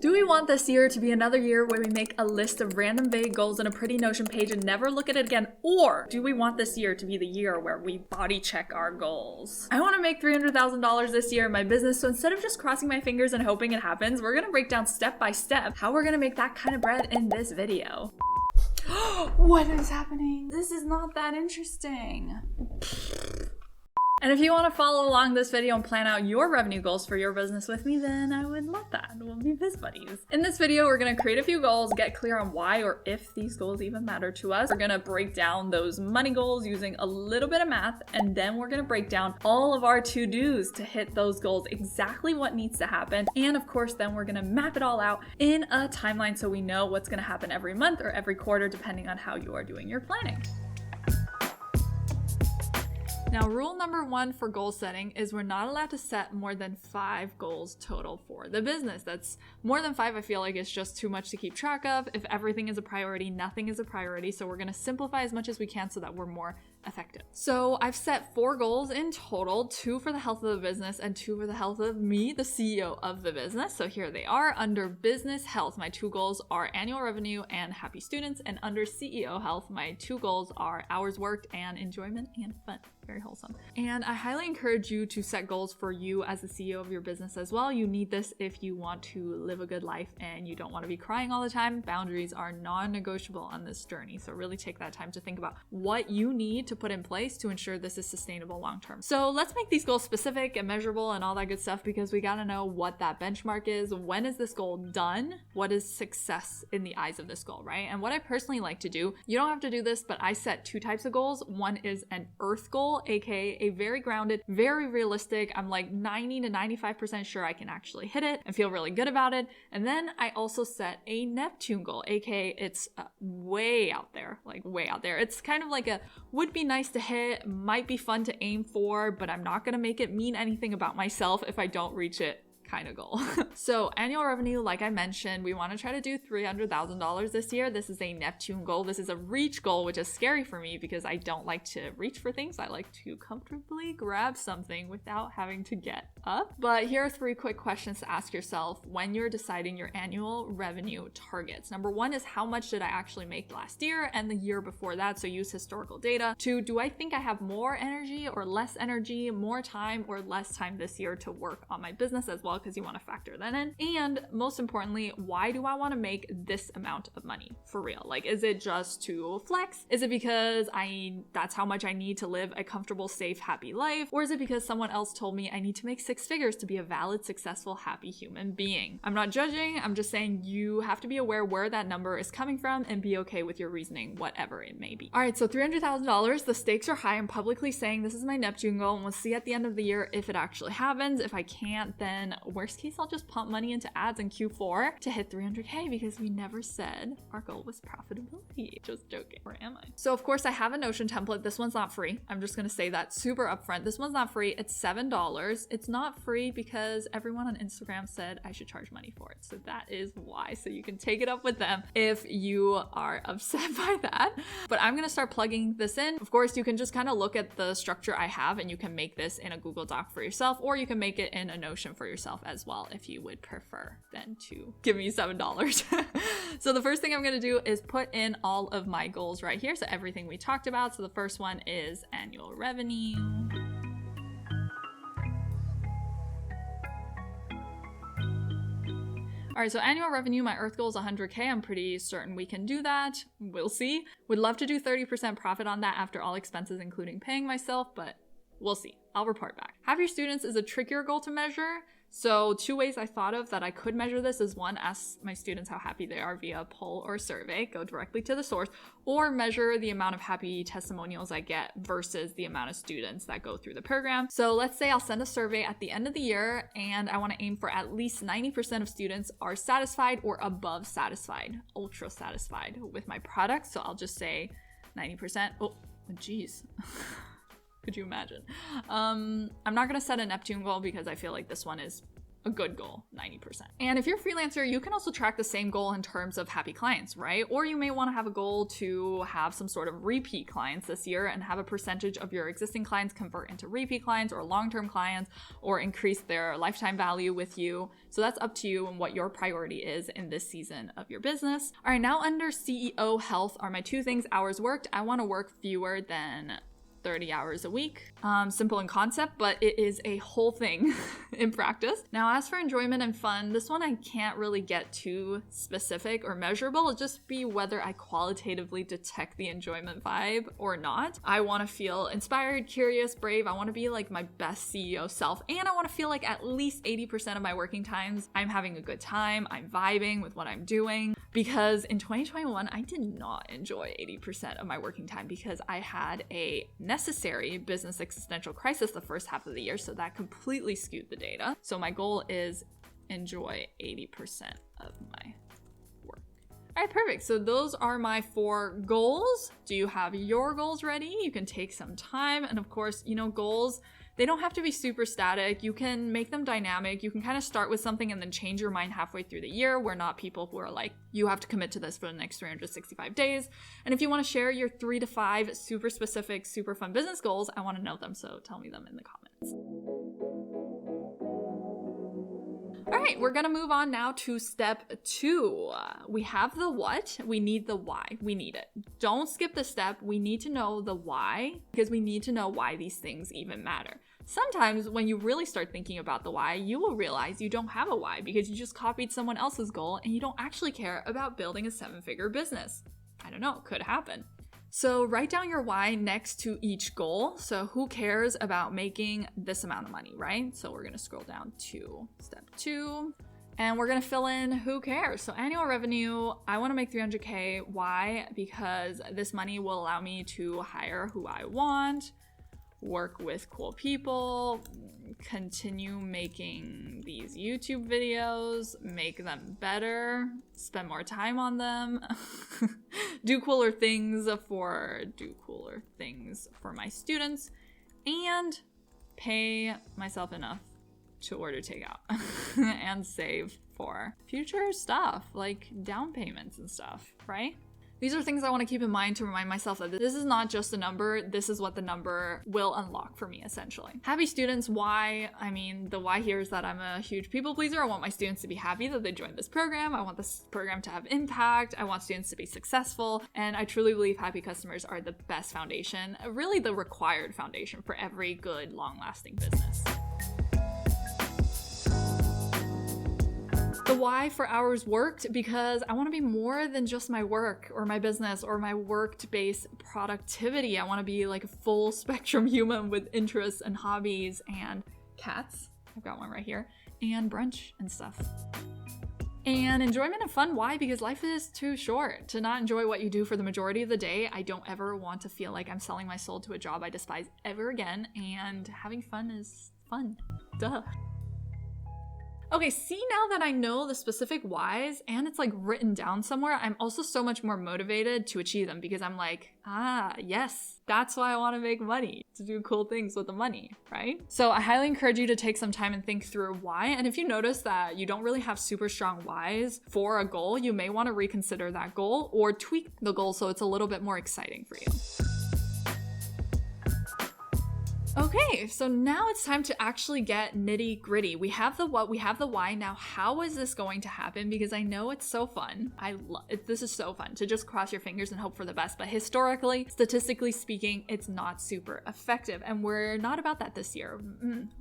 Do we want this year to be another year where we make a list of random vague goals on a pretty Notion page and never look at it again? Or do we want this year to be the year where we body check our goals? I want to make $300,000 this year in my business, so instead of just crossing my fingers and hoping it happens, we're going to break down step by step how we're going to make that kind of bread in this video. What is happening? This is not that interesting. And if you want to follow along this video and plan out your revenue goals for your business with me, then I would love that. We'll be biz buddies. In this video, we're going to create a few goals, get clear on why or if these goals even matter to us. We're going to break down those money goals using a little bit of math, and then we're going to break down all of our to-dos to hit those goals, exactly what needs to happen. And of course, then we're going to map it all out in a timeline so we know what's going to happen every month or every quarter, depending on how you are doing your planning. Now, rule number one for goal setting is we're not allowed to set more than 5 goals total for the business. That's more than 5. I feel like it's just too much to keep track of. If everything is a priority, nothing is a priority. So we're going to simplify as much as we can so that we're more effective. So I've set 4 goals in total, 2 for the health of the business and 2 for the health of me, the CEO of the business. So here they are. Under business health, my 2 goals are annual revenue and happy students. And under CEO health, my 2 goals are hours worked and enjoyment and fun. Very wholesome. And I highly encourage you to set goals for you as the CEO of your business as well. You need this if you want to live a good life and you don't want to be crying all the time. Boundaries are non-negotiable on this journey. So really take that time to think about what you need to put in place to ensure this is sustainable long-term. So let's make these goals specific and measurable and all that good stuff, because we got to know what that benchmark is. When is this goal done? What is success in the eyes of this goal, right? And what I personally like to do, you don't have to do this, but I set 2 types of goals. One is an earth goal, aka a very grounded, very realistic. I'm like 90 to 95% sure I can actually hit it and feel really good about it. And then I also set a Neptune goal, aka it's way out there, like way out there. It's kind of like a would be nice to hit, might be fun to aim for, but I'm not going to make it mean anything about myself if I don't reach it kind of goal. So annual revenue, like I mentioned, we want to try to do $300,000 this year. This is a Neptune goal. This is a reach goal, which is scary for me because I don't like to reach for things. I like to comfortably grab something without having to get up. But here are 3 quick questions to ask yourself when you're deciding your annual revenue targets. Number 1 is how much did I actually make last year and the year before that? So use historical data. 2, do I think I have more energy or less energy, more time or less time this year to work on my business as well? Because you want to factor that in. And most importantly, why do I want to make this amount of money for real? Like, is it just to flex? Is it because that's how much I need to live a comfortable, safe, happy life? Or is it because someone else told me I need to make 6 figures to be a valid, successful, happy human being? I'm not judging. I'm just saying you have to be aware where that number is coming from and be okay with your reasoning, whatever it may be. All right, so $300,000, the stakes are high. I'm publicly saying this is my Neptune goal, and we'll see at the end of the year if it actually happens. If I can't, then worst case, I'll just pump money into ads in Q4 to hit 300K because we never said our goal was profitability. Just joking. Or am I? So of course I have a Notion template. This one's not free. I'm just going to say that super upfront. This one's not free. It's $7. It's not free because everyone on Instagram said I should charge money for it. So that is why. So you can take it up with them if you are upset by that. But I'm going to start plugging this in. Of course, you can just kind of look at the structure I have and you can make this in a Google Doc for yourself, or you can make it in a Notion for yourself as well if you would prefer than to give me $7. So the first thing I'm going to do is put in all of my goals right here. So everything we talked about. So the first one is annual revenue. All right, so annual revenue, my Earth goal is 100K. I'm pretty certain we can do that. We'll see. Would love to do 30% profit on that after all expenses, including paying myself, but we'll see. I'll report back. Have your students is a trickier goal to measure. So 2 ways I thought of that I could measure this is 1, ask my students how happy they are via a poll or survey, go directly to the source, or measure the amount of happy testimonials I get versus the amount of students that go through the program. So let's say I'll send a survey at the end of the year and I want to aim for at least 90% of students are satisfied or above satisfied, ultra satisfied with my product. So I'll just say 90%. Oh, geez. Could you imagine? I'm not going to set a Neptune goal because I feel like this one is a good goal, 90%. And if you're a freelancer, you can also track the same goal in terms of happy clients, right? Or you may want to have a goal to have some sort of repeat clients this year and have a percentage of your existing clients convert into repeat clients or long-term clients or increase their lifetime value with you. So that's up to you and what your priority is in this season of your business. All right, now under CEO health are my 2 things. Hours worked. I want to work fewer than 30 hours a week. Simple in concept, but it is a whole thing in practice. Now, as for enjoyment and fun, this one I can't really get too specific or measurable. It'll just be whether I qualitatively detect the enjoyment vibe or not. I want to feel inspired, curious, brave. I want to be like my best CEO self, and I want to feel like at least 80% of my working times I'm having a good time, I'm vibing with what I'm doing. Because in 2021, I did not enjoy 80% of my working time because I had a necessary business existential crisis the first half of the year, so that completely skewed the data. So my goal is enjoy 80% of my work. All right, perfect. So those are my 4 goals. Do you have your goals ready? You can take some time. And of course, goals, they don't have to be super static. You can make them dynamic. You can kind of start with something and then change your mind halfway through the year. We're not people who are like, you have to commit to this for the next 365 days. And if you want to share your 3 to 5 super specific, super fun business goals, I want to know them. So tell me them in the comments. All right, we're gonna move on now to step 2. We have the what, we need the why. We need it. Don't skip the step. We need to know the why because we need to know why these things even matter. Sometimes when you really start thinking about the why, you will realize you don't have a why because you just copied someone else's goal and you don't actually care about building a 7-figure business. I don't know, could happen. So write down your why next to each goal. So who cares about making this amount of money, right? So we're gonna scroll down to step 2 and we're gonna fill in who cares. So annual revenue, I wanna make 300K. Why? Because this money will allow me to hire who I want, work with cool people, continue making these YouTube videos, make them better, spend more time on them, do cooler things for my students, and pay myself enough to order takeout and save for future stuff like down payments and stuff, right? These are things I want to keep in mind to remind myself that this is not just a number, this is what the number will unlock for me, essentially. Happy students, why? I mean, the why here is that I'm a huge people pleaser. I want my students to be happy that they joined this program. I want this program to have impact. I want students to be successful. And I truly believe happy customers are the best foundation, really the required foundation for every good, long-lasting business. The why for hours worked because I want to be more than just my work or my business or my work-based productivity. I want to be like a full spectrum human with interests and hobbies and cats. I've got one right here. And brunch and stuff. And enjoyment and fun. Why? Because life is too short to not enjoy what you do for the majority of the day. I don't ever want to feel like I'm selling my soul to a job I despise ever again. And having fun is fun. Duh. Okay, see, now that I know the specific whys and it's like written down somewhere, I'm also so much more motivated to achieve them because I'm like, yes, that's why I want to make money, to do cool things with the money, right? So I highly encourage you to take some time and think through why. And if you notice that you don't really have super strong whys for a goal, you may want to reconsider that goal or tweak the goal so it's a little bit more exciting for you. Okay, so now it's time to actually get nitty gritty. We have the what, we have the why. Now, how is this going to happen? Because I know it's so fun. This is so fun to just cross your fingers and hope for the best. But historically, statistically speaking, it's not super effective. And we're not about that this year.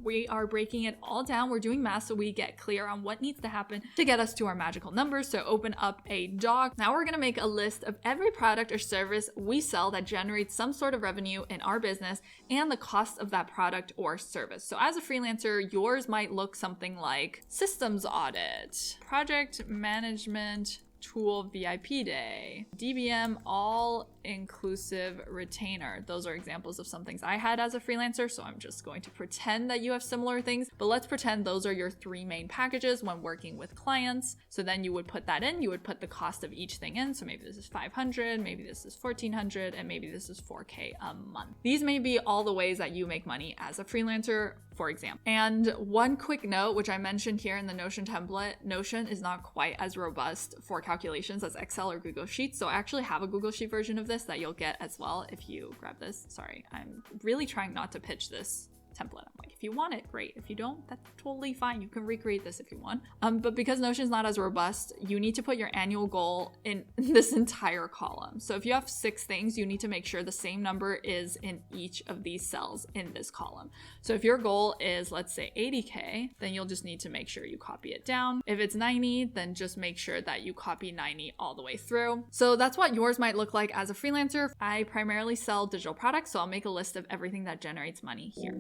We are breaking it all down. We're doing math so we get clear on what needs to happen to get us to our magical numbers. So open up a doc. Now we're gonna make a list of every product or service we sell that generates some sort of revenue in our business and the cost of that product or service. So as a freelancer, yours might look something like systems audit, project management, tool VIP day, DBM all-inclusive retainer. Those are examples of some things I had as a freelancer, so I'm just going to pretend that you have similar things, but let's pretend those are your 3 main packages when working with clients. So then you would put that in, you would put the cost of each thing in. So maybe this is 500, maybe this is 1,400, and maybe this is 4K a month. These may be all the ways that you make money as a freelancer for example. And one quick note, which I mentioned here in the Notion template, Notion is not quite as robust for calculations as Excel or Google Sheets. So I actually have a Google Sheet version of this that you'll get as well if you grab this. Sorry, I'm really trying not to pitch this template. I'm like, if you want it, great. If you don't, that's totally fine. You can recreate this if you want. But because Notion's not as robust, you need to put your annual goal in this entire column. So if you have 6 things, you need to make sure the same number is in each of these cells in this column. So if your goal is, let's say 80K, then you'll just need to make sure you copy it down. If it's 90, then just make sure that you copy 90 all the way through. So that's what yours might look like as a freelancer. I primarily sell digital products, so I'll make a list of everything that generates money here.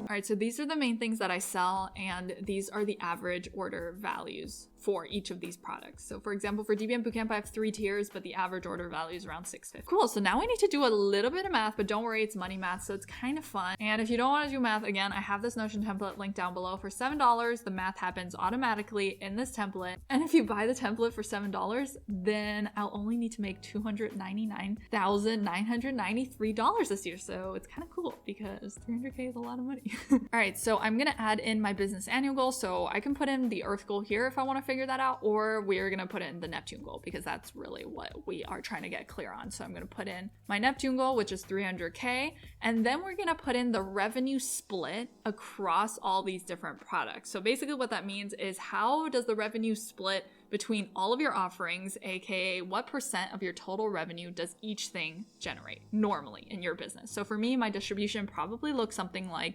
All right, so these are the main things that I sell, and these are the average order values for each of these products. So for example, for DBM Bootcamp, I have 3 tiers, but the average order value is around $650. Cool, so now we need to do a little bit of math, but don't worry, it's money math, so it's kind of fun. And if you don't want to do math, again, I have this Notion template linked down below. For $7, the math happens automatically in this template. And if you buy the template for $7, then I'll only need to make $299,993 this year. So it's kind of cool because 300K is a lot of money. All right, so I'm gonna add in my business annual goal. So I can put in the Earth goal here if I wanna figure that out, or we're gonna put in the Neptune goal because that's really what we are trying to get clear on. So I'm gonna put in my Neptune goal, which is 300K, and then we're gonna put in the revenue split across all these different products. So basically what that means is how does the revenue split between all of your offerings, aka what % of your total revenue does each thing generate normally in your business? So for me, my distribution probably looks something like,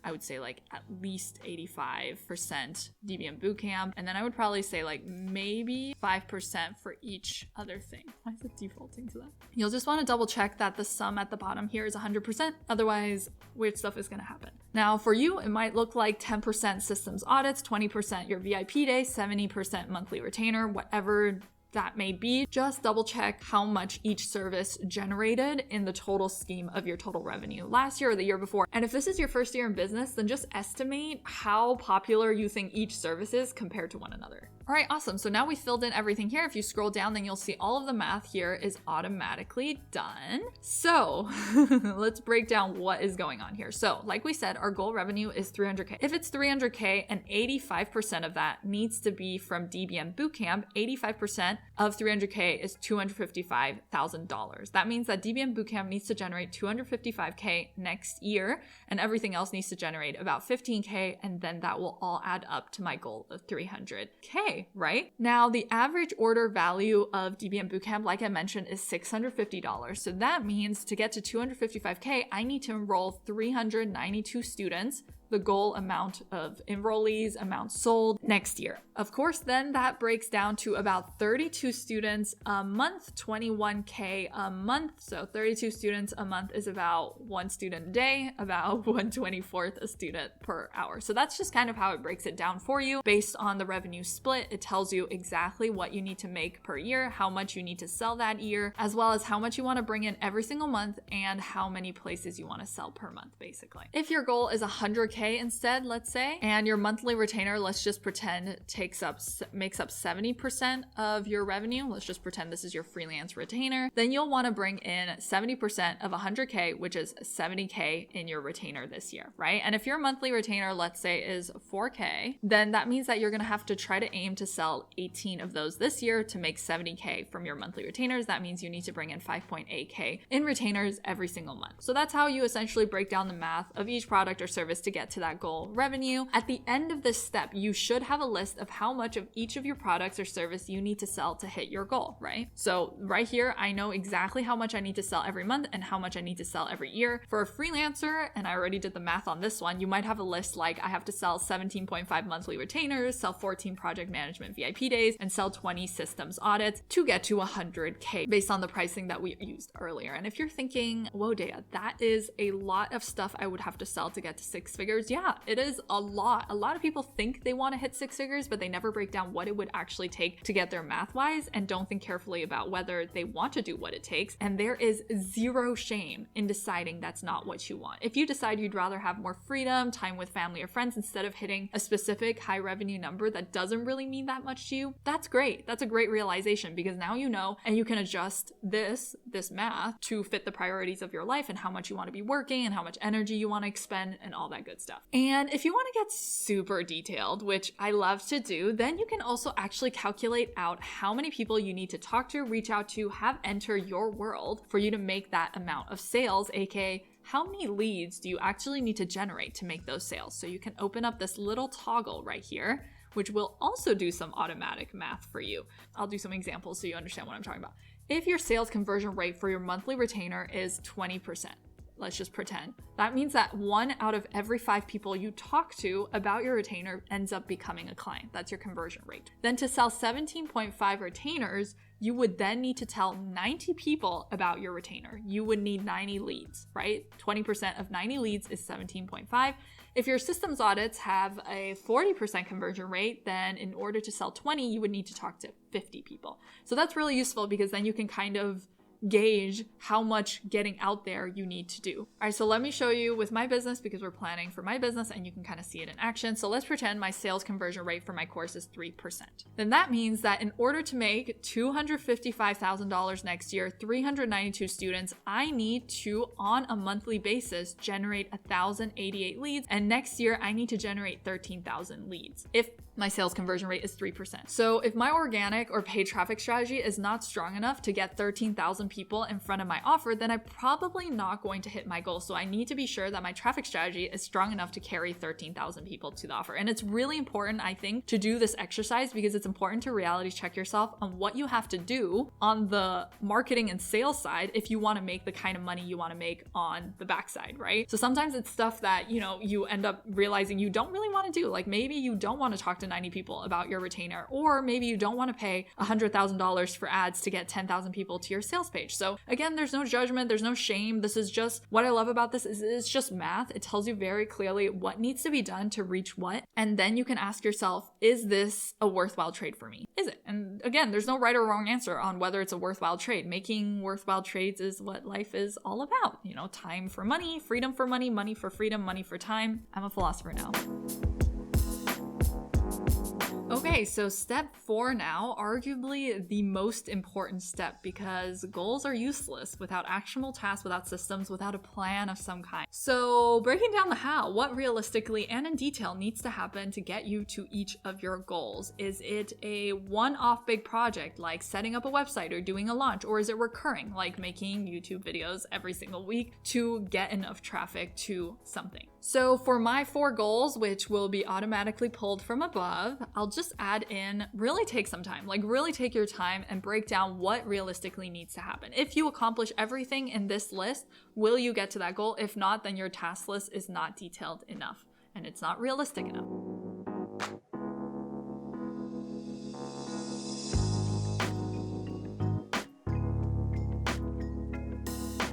I would say like at least 85% DBM Bootcamp. And then I would probably say like maybe 5% for each other thing. Why is it defaulting to that? You'll just want to double check that the sum at the bottom here is 100%. Otherwise, weird stuff is going to happen. Now for you, it might look like 10% systems audits, 20% your VIP day, 70% monthly retainer, whatever that may be. Just double check how much each service generated in the total scheme of your total revenue last year or the year before. And if this is your first year in business, then just estimate how popular you think each service is compared to one another. All right, awesome. So now we filled in everything here. If you scroll down, then you'll see all of the math here is automatically done. So let's break down what is going on here. So like we said, our goal revenue is 300K. If it's 300K and 85% of that needs to be from DBM Bootcamp, 85% of 300K is $255,000. That means that DBM Bootcamp needs to generate 255K next year, and everything else needs to generate about 15K, and then that will all add up to my goal of 300K, right? Now, the average order value of DBM Bootcamp, like I mentioned, is $650. So that means to get to 255K, I need to enroll 392 students, the goal amount of enrollees, amount sold next year. Of course, then that breaks down to about 32 students a month, 21K a month. So 32 students a month is about 1 student a day, about 1/24th a student per hour. So that's just kind of how it breaks it down for you. Based on the revenue split, it tells you exactly what you need to make per year, how much you need to sell that year, as well as how much you want to bring in every single month and how many places you want to sell per month, basically. If your goal is 100K instead, let's say, and your monthly retainer, let's just pretend makes up 70% of your revenue. Let's just pretend this is your freelance retainer. Then you'll want to bring in 70% of 100K, which is 70K in your retainer this year, right? And if your monthly retainer, let's say, is 4K, then that means that you're going to have to try to aim to sell 18 of those this year to make 70K from your monthly retainers. That means you need to bring in 5.8K in retainers every single month. So that's how you essentially break down the math of each product or service to get to that goal revenue. At the end of this step, you should have a list of how much of each of your products or service you need to sell to hit your goal, right? So right here, I know exactly how much I need to sell every month and how much I need to sell every year. For a freelancer, and I already did the math on this one, you might have a list like I have to sell 17.5 monthly retainers, sell 14 project management VIP days, and sell 20 systems audits to get to 100K based on the pricing that we used earlier. And if you're thinking, whoa, Dea, that is a lot of stuff I would have to sell to get to 6 figures, figures. Yeah, it is a lot. A lot of people think they want to hit six figures, but they never break down what it would actually take to get there math-wise and don't think carefully about whether they want to do what it takes. And there is zero shame in deciding that's not what you want. If you decide you'd rather have more freedom, time with family or friends instead of hitting a specific high revenue number that doesn't really mean that much to you, that's great. That's a great realization, because now you know, and you can adjust this math to fit the priorities of your life and how much you want to be working and how much energy you want to expend and all that good stuff. And if you want to get super detailed, which I love to do, then you can also actually calculate out how many people you need to talk to, reach out to, have enter your world for you to make that amount of sales, aka how many leads do you actually need to generate to make those sales. So you can open up this little toggle right here, which will also do some automatic math for you. I'll do some examples so you understand what I'm talking about. If your sales conversion rate for your monthly retainer is 20%, let's just pretend, that means that 1 out of every 5 people you talk to about your retainer ends up becoming a client. That's your conversion rate. Then to sell 17.5 retainers, you would then need to tell 90 people about your retainer. You would need 90 leads, right? 20% of 90 leads is 17.5. If your systems audits have a 40% conversion rate, then in order to sell 20, you would need to talk to 50 people. So that's really useful, because then you can kind of gauge how much getting out there you need to do. All right, so let me show you with my business, because we're planning for my business and you can kind of see it in action. So let's pretend my sales conversion rate for my course is 3%. Then that means that in order to make $255,000 next year, 392 students, I need to, on a monthly basis, generate 1,088 leads. And next year, I need to generate 13,000 leads if my sales conversion rate is 3%. So if my organic or paid traffic strategy is not strong enough to get 13,000 people in front of my offer, then I'm probably not going to hit my goal. So I need to be sure that my traffic strategy is strong enough to carry 13,000 people to the offer. And it's really important, I think, to do this exercise, because it's important to reality check yourself on what you have to do on the marketing and sales side if you want to make the kind of money you want to make on the backside, right? So sometimes it's stuff that, you end up realizing you don't really want to do. Like maybe you don't want to talk to 90 people about your retainer, or maybe you don't want to pay $100,000 for ads to get 10,000 people to your sales page. So again, there's no judgment, there's no shame. This is just, what I love about this is it's just math. It tells you very clearly what needs to be done to reach what. And then you can ask yourself, is this a worthwhile trade for me? Is it? And again, there's no right or wrong answer on whether it's a worthwhile trade. Making worthwhile trades is what life is all about. Time for money, freedom for money, money for freedom, money for time. I'm a philosopher now. Okay, so step 4 now, arguably the most important step, because goals are useless without actionable tasks, without systems, without a plan of some kind. So breaking down the how, what realistically and in detail needs to happen to get you to each of your goals? Is it a one-off big project like setting up a website or doing a launch, or is it recurring like making YouTube videos every single week to get enough traffic to something? So for my 4 goals, which will be automatically pulled from above, I'll just add in, really take some time, really take your time and break down what realistically needs to happen. If you accomplish everything in this list, will you get to that goal? If not, then your task list is not detailed enough and it's not realistic enough.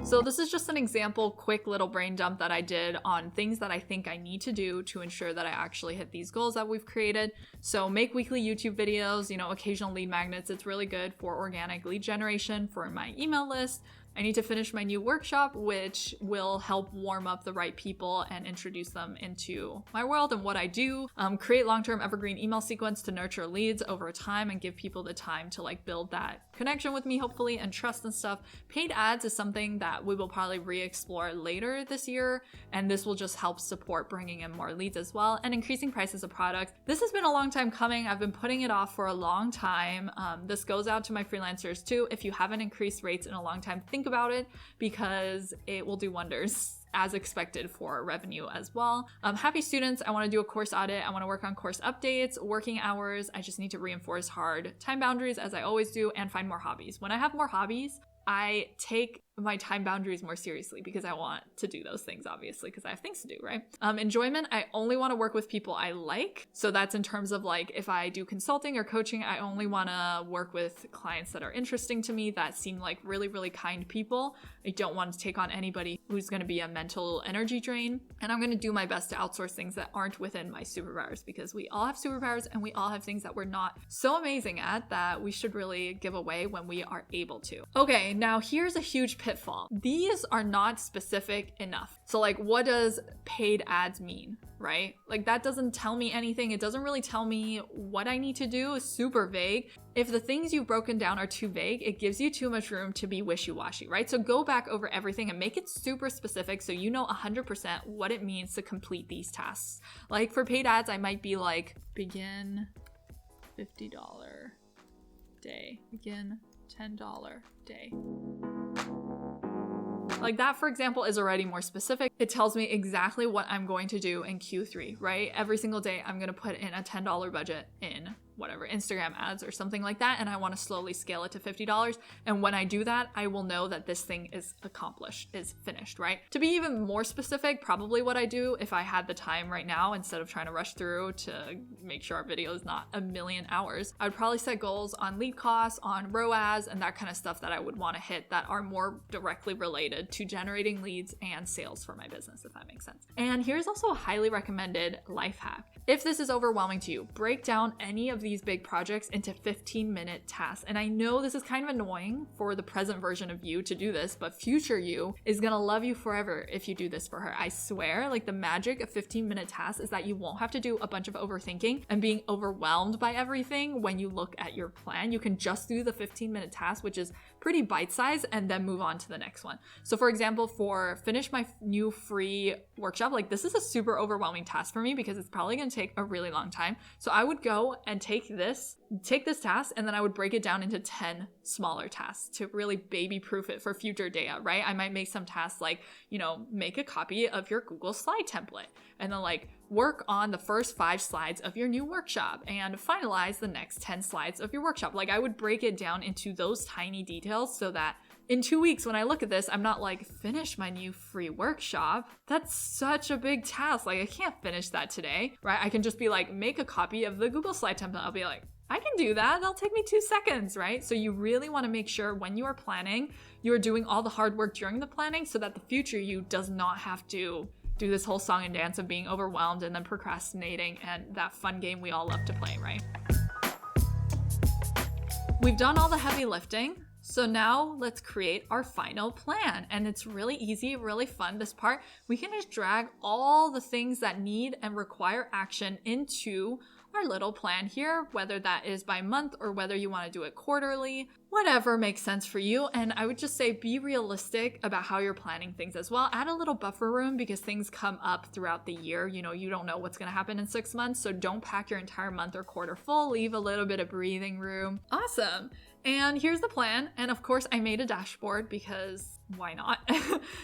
So this is just an example, quick little brain dump that I did on things that I think I need to do to ensure that I actually hit these goals that we've created. So make weekly YouTube videos, occasional lead magnets. It's really good for organic lead generation for my email list. I need to finish my new workshop, which will help warm up the right people and introduce them into my world and what I do. Create long-term evergreen email sequence to nurture leads over time and give people the time to build that connection with me, hopefully, and trust and stuff. Paid ads is something that we will probably re-explore later this year, and this will just help support bringing in more leads as well, and increasing prices of products. This has been a long time coming. I've been putting it off for a long time. This goes out to my freelancers too. If you haven't increased rates in a long time, think about it, because it will do wonders as expected for revenue as well. Happy students, I want to do a course audit. I want to work on course updates, working hours. I just need to reinforce hard time boundaries as I always do, and find more hobbies. When I have more hobbies, I take my time boundaries more seriously because I want to do those things, obviously, because I have things to do, right? Enjoyment, I only want to work with people I like. So that's in terms of like, if I do consulting or coaching, I only want to work with clients that are interesting to me, that seem like really, really kind people. I don't want to take on anybody who's going to be a mental energy drain. And I'm going to do my best to outsource things that aren't within my superpowers, because we all have superpowers and we all have things that we're not so amazing at that we should really give away when we are able to. Okay, now here's a huge pitfall. These are not specific enough. So like, what does paid ads mean, right? Like that doesn't tell me anything. It doesn't really tell me what I need to do. It's super vague. If the things you've broken down are too vague, it gives you too much room to be wishy-washy, right? So go back over everything and make it super specific so you know 100% what it means to complete these tasks. Like for paid ads, I might be like, begin $50 day, begin $10 day. Like that, for example, is already more specific. It tells me exactly what I'm going to do in Q3, right? Every single day, I'm going to put in a $10 budget in whatever, Instagram ads or something like that. And I want to slowly scale it to $50. And when I do that, I will know that this thing is accomplished, is finished, right? To be even more specific, probably what I do if I had the time right now, instead of trying to rush through to make sure our video is not a million hours, I would probably set goals on lead costs, on ROAS, and that kind of stuff that I would want to hit that are more directly related to generating leads and sales for my business, if that makes sense. And here's also a highly recommended life hack. If this is overwhelming to you, break down any of these big projects into 15-minute tasks. And I know this is kind of annoying for the present version of you to do this, but future you is gonna love you forever if you do this for her. I swear, like the magic of 15-minute tasks is that you won't have to do a bunch of overthinking and being overwhelmed by everything when you look at your plan. You can just do the 15-minute task, which is pretty bite-sized, and then move on to the next one. So for example, for finish my new free workshop, like this is a super overwhelming task for me because it's probably gonna take a really long time. So I would go and take this task, and then I would break it down into 10 smaller tasks to really baby proof it for future data, right? I might make some tasks like, make a copy of your Google slide template, and then like work on the first 5 slides of your new workshop and finalize the next 10 slides of your workshop. Like I would break it down into those tiny details so that in 2 weeks, when I look at this, I'm not like, finish my new free workshop. That's such a big task. Like I can't finish that today, right? I can just be like, make a copy of the Google slide template. I'll be like, I can do that. That'll take me 2 seconds, right? So you really want to make sure when you are planning, you are doing all the hard work during the planning so that the future you does not have to do this whole song and dance of being overwhelmed and then procrastinating and that fun game we all love to play, right? We've done all the heavy lifting. So now let's create our final plan. And it's really easy, really fun. This part, we can just drag all the things that need and require action into our little plan here, whether that is by month or whether you want to do it quarterly, whatever makes sense for you. And I would just say be realistic about how you're planning things as well. Add a little buffer room because things come up throughout the year. You don't know what's going to happen in 6 months. So don't pack your entire month or quarter full. Leave a little bit of breathing room. Awesome. And here's the plan. And of course, I made a dashboard because why not?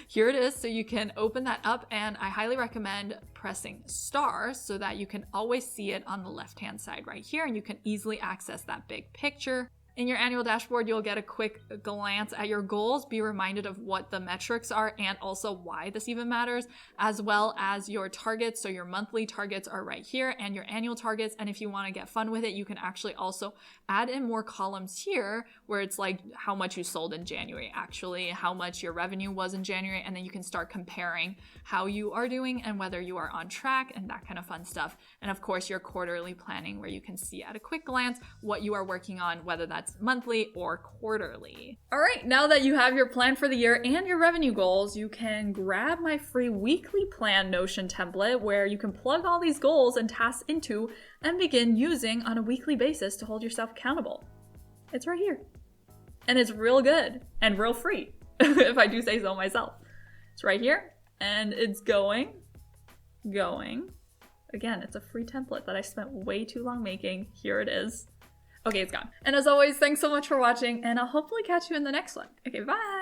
Here it is. So you can open that up, and I highly recommend pressing star so that you can always see it on the left-hand side right here, and you can easily access that big picture. In your annual dashboard, you'll get a quick glance at your goals, be reminded of what the metrics are and also why this even matters, as well as your targets. So your monthly targets are right here and your annual targets. And if you want to get fun with it, you can actually also add in more columns here where it's like how much you sold in January, actually, how much your revenue was in January. And then you can start comparing how you are doing and whether you are on track and that kind of fun stuff. And of course, your quarterly planning where you can see at a quick glance what you are working on, whether that's monthly or quarterly. All right, now that you have your plan for the year and your revenue goals, you can grab my free weekly plan Notion template where you can plug all these goals and tasks into and begin using on a weekly basis to hold yourself accountable. It's right here. And it's real good and real free, if I do say so myself. It's right here and it's going. Again, it's a free template that I spent way too long making. Here it is. Okay, it's gone. And as always, thanks so much for watching, and I'll hopefully catch you in the next one. Okay, bye!